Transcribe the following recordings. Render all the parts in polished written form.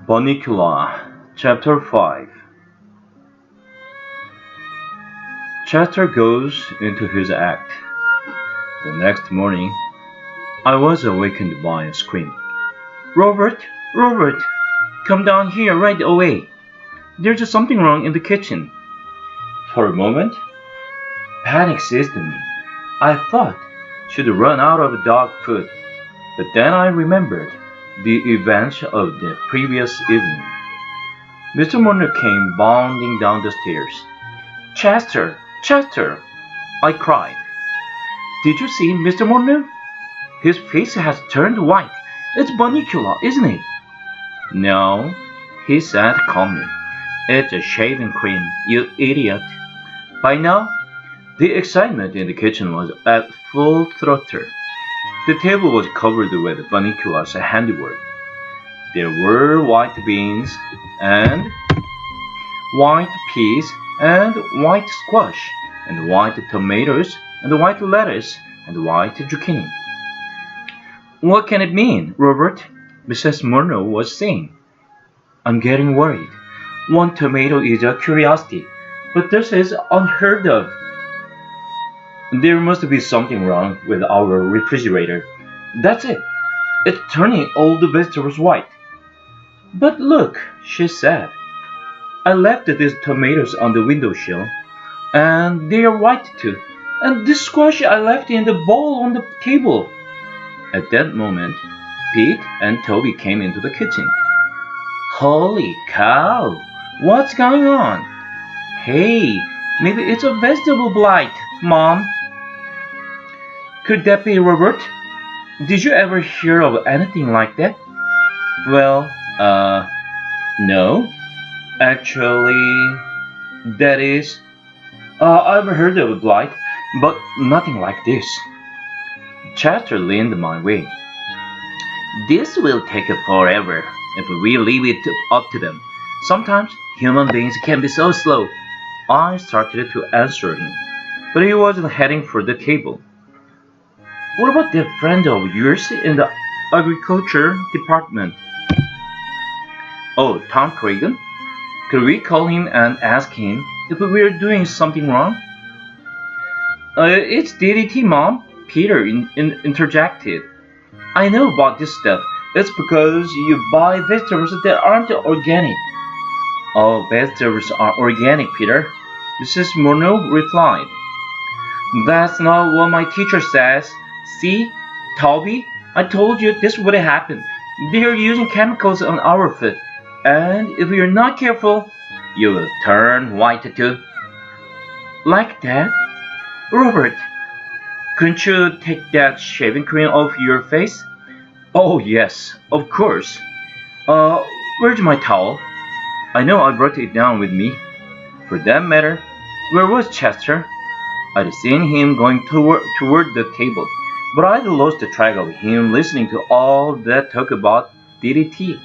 Bunnicula, Chapter 5. Chester goes into his act. The next morning, I was awakened by a scream. Robert, Robert, come down here right away. There's something wrong in the kitchen. For a moment, panic seized me. I thought she'd run out of dog food, but then I remembered the events of the previous evening. Mr. Murner came bounding down the stairs. Chester! Chester! I cried. Did you see Mr. Murner? His face has turned white. It's Bunnicula, isn't it? No, he said calmly. It's a shaving cream, you idiot. By now, the excitement in the kitchen was at full throttle. The table was covered with Bunnicula's handiwork. There were white beans, and white peas, and white squash, and white tomatoes, and white lettuce, and white zucchini. What can it mean, Robert? Mrs. Murner was saying. I'm getting worried. One tomato is a curiosity, but this is unheard of. There must be something wrong with our refrigerator. That's it. It's turning all the vegetables white. But look, she said. I left these tomatoes on the windowsill, and they are white too. And this squash I left in the bowl on the table. At that moment, Pete and Toby came into the kitchen. Holy cow! What's going on? Hey, maybe it's a vegetable blight, Mom. Could that be, Robert? Did you ever hear of anything like that? Well, no. Actually, that is, I've heard of a blight, but nothing like this. Chester leaned my way. This will take forever if we leave it up to them. Sometimes human beings can be so slow. I started to answer him, but he wasn't heading for the table. What about that friend of yours in the agriculture department? Oh, Tom Cragen? Could we call him and ask him if we're doing something wrong? It's DDT, Mom, Peter interjected. I know about this stuff. It's because you buy vegetables that aren't organic. All vegetables are organic, Peter, Mrs. Murner replied. That's not what my teacher says. See, Toby, I told you this would happen. They're using chemicals on our food, and if you're not careful, you will turn white too. Like that? Robert, couldn't you take that shaving cream off your face? Oh, yes, of course. Where's my towel? I know I brought it down with me. For that matter, where was Chester? I'd seen him going toward the table, but I'd lost track of him listening to all that talk about DDT.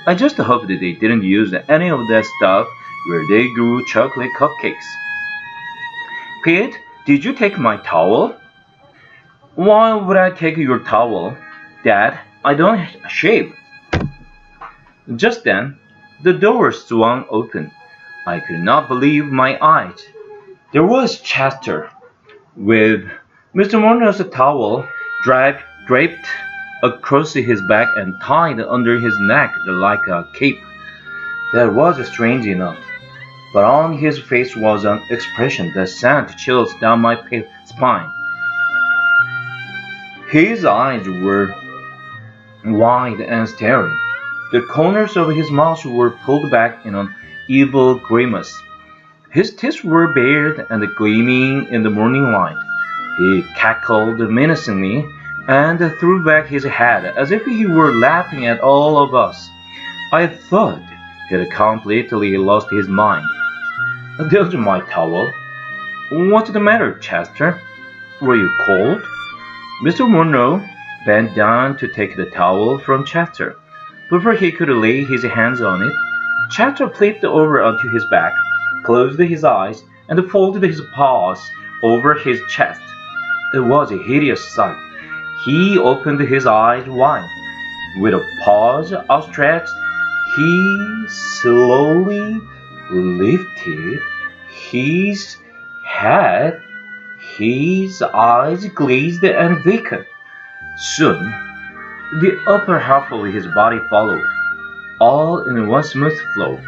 I just hoped that they didn't use any of that stuff where they grew chocolate cupcakes. Pete, did you take my towel? Why would I take your towel? Dad, I don't shave. Just then, the door swung open. I could not believe my eyes. There was Chester, with Mr. Murner's towel draped across his back and tied under his neck like a cape. That was strange enough, but on his face was an expression that sent chills down my spine. His eyes were wide and staring. The corners of his mouth were pulled back in an evil grimace. His teeth were bared and gleaming in the morning light. He cackled menacingly and threw back his head as if he were laughing at all of us. I thought he had completely lost his mind. There's my towel. What's the matter, Chester? Were you cold? Mr. Monroe bent down to take the towel from Chester. Before he could lay his hands on it, Chester flipped over onto his back, closed his eyes, and folded his paws over his chest. It was a hideous sight. He opened his eyes wide. With a paws outstretched, He slowly lifted his head. His eyes glazed and vacant. Soon, the upper half of his body followed, all in one smooth flow,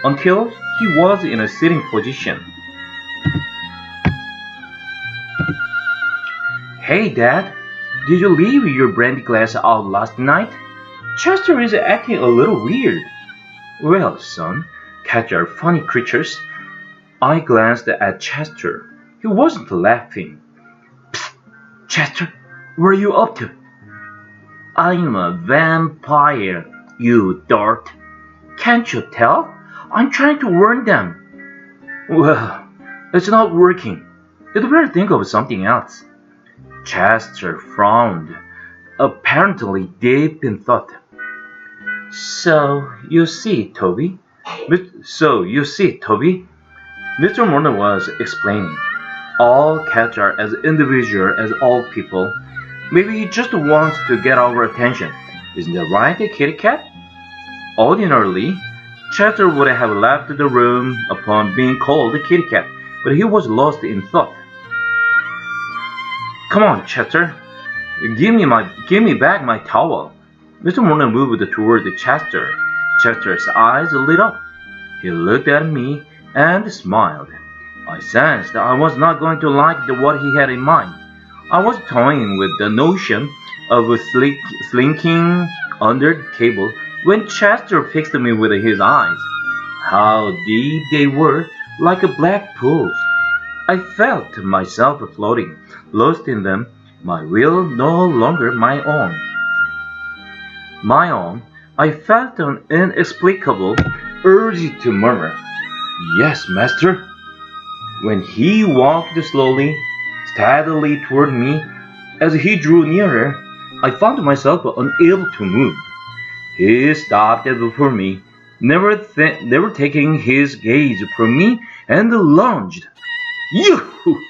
until he was in a sitting position. Hey, Dad, did you leave your brandy glass out last night? Chester is acting a little weird. Well, son, cats are funny creatures. I glanced at Chester. He wasn't laughing. Psst, Chester, what are you up to? I'm a vampire, you dart. Can't you tell? I'm trying to warn them. Well, it's not working. You'd better think of something else. Chester frowned, apparently deep in thought. So you see, Toby. Mr. Morgan was explaining. All cats are as individual as all people. Maybe he just wants to get our attention. Isn't that right, kitty cat? Ordinarily, Chester would have left the room upon being called a kitty cat, but he was lost in thought. Come on, Chester. Give me back my towel. Mr. Morgan moved toward Chester. Chester's eyes lit up. He looked at me and smiled. I sensed I was not going to like what he had in mind. I was toying with the notion of slinking under the table when Chester fixed me with his eyes. How deep they were, like black pools. I felt myself floating, lost in them, my will no longer my own. I felt an inexplicable urge to murmur, Yes, master. When he walked slowly, steadily toward me, as he drew nearer, I found myself unable to move. He stopped before me, never taking his gaze from me, and lunged. Yoo-hoo!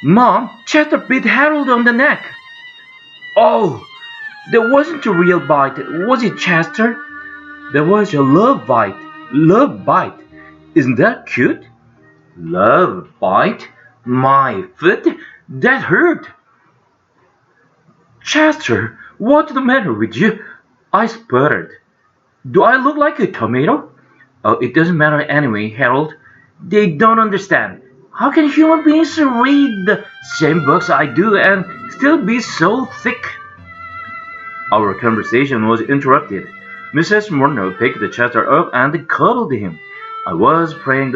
Mom, Chester bit Harold on the neck. Oh, that wasn't a real bite, was it, Chester? That was a love bite. Love bite. Isn't that cute? Love bite? My foot? That hurt. Chester, what's the matter with you? I sputtered. Do I look like a tomato? Oh, it doesn't matter anyway, Harold. They don't understand. How can human beings read the same books I do and still be so thick? Our conversation was interrupted. Mrs. Murnau picked Chester up and cuddled him. I was praying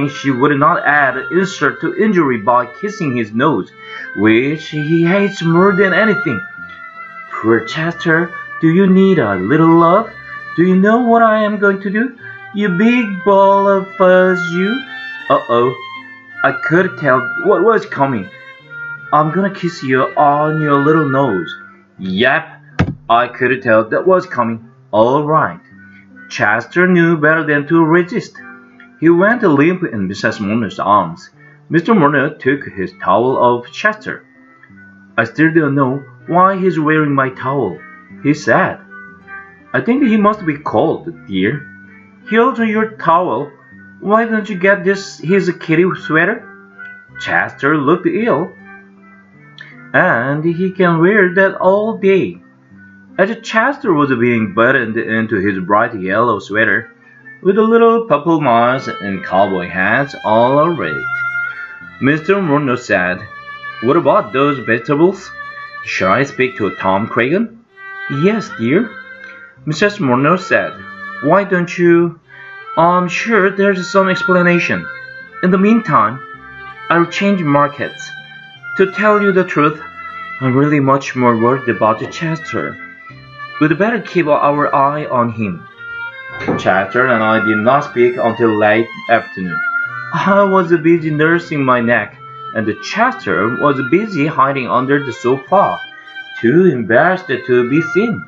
she would not add insult to injury by kissing his nose, which he hates more than anything. Poor Chester, do you need a little love? Do you know what I am going to do? You big ball of fuzz, you. Uh-oh. I could tell what was coming. I'm gonna kiss you on your little nose. Yep, I could tell that was coming. All right. Chester knew better than to resist. He went limp in Mrs. Murnau's arms. Mr. Murnau took his towel off Chester. I still don't know why he's wearing my towel, he said. I think he must be cold, dear. Here's your towel. Why don't you get his kitty sweater? Chester looked ill, and he can wear that all day. As Chester was being buttoned into his bright yellow sweater, with the little purple mice and cowboy hats all over it, Mr. Murnau said, What about those vegetables? Shall I speak to Tom Cragen? Yes, dear. Mrs. Murnau said, Why don't you? I'm sure there's some explanation. In the meantime, I'll change markets. To tell you the truth, I'm really much more worried about Chester. We'd better keep our eye on him. Chester and I did not speak until late afternoon. I was busy nursing my neck, and Chester was busy hiding under the sofa, too embarrassed to be seen.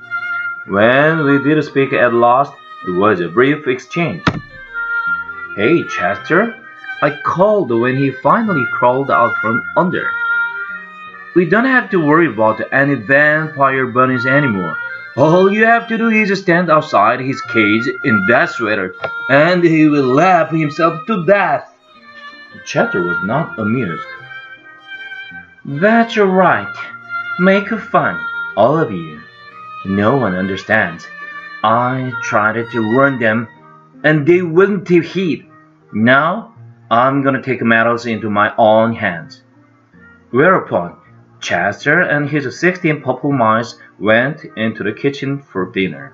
When we did speak at last, it was a brief exchange. Hey, Chester, I called when he finally crawled out from under. We don't have to worry about any vampire bunnies anymore. All you have to do is stand outside his cage in that sweater, and he will laugh himself to death. Chester was not amused. That's right. Make fun, all of you. No one understands. I tried to warn them, and they wouldn't heed. Now, I'm gonna take matters into my own hands. Whereupon, Chester and his 16 purple mice went into the kitchen for dinner.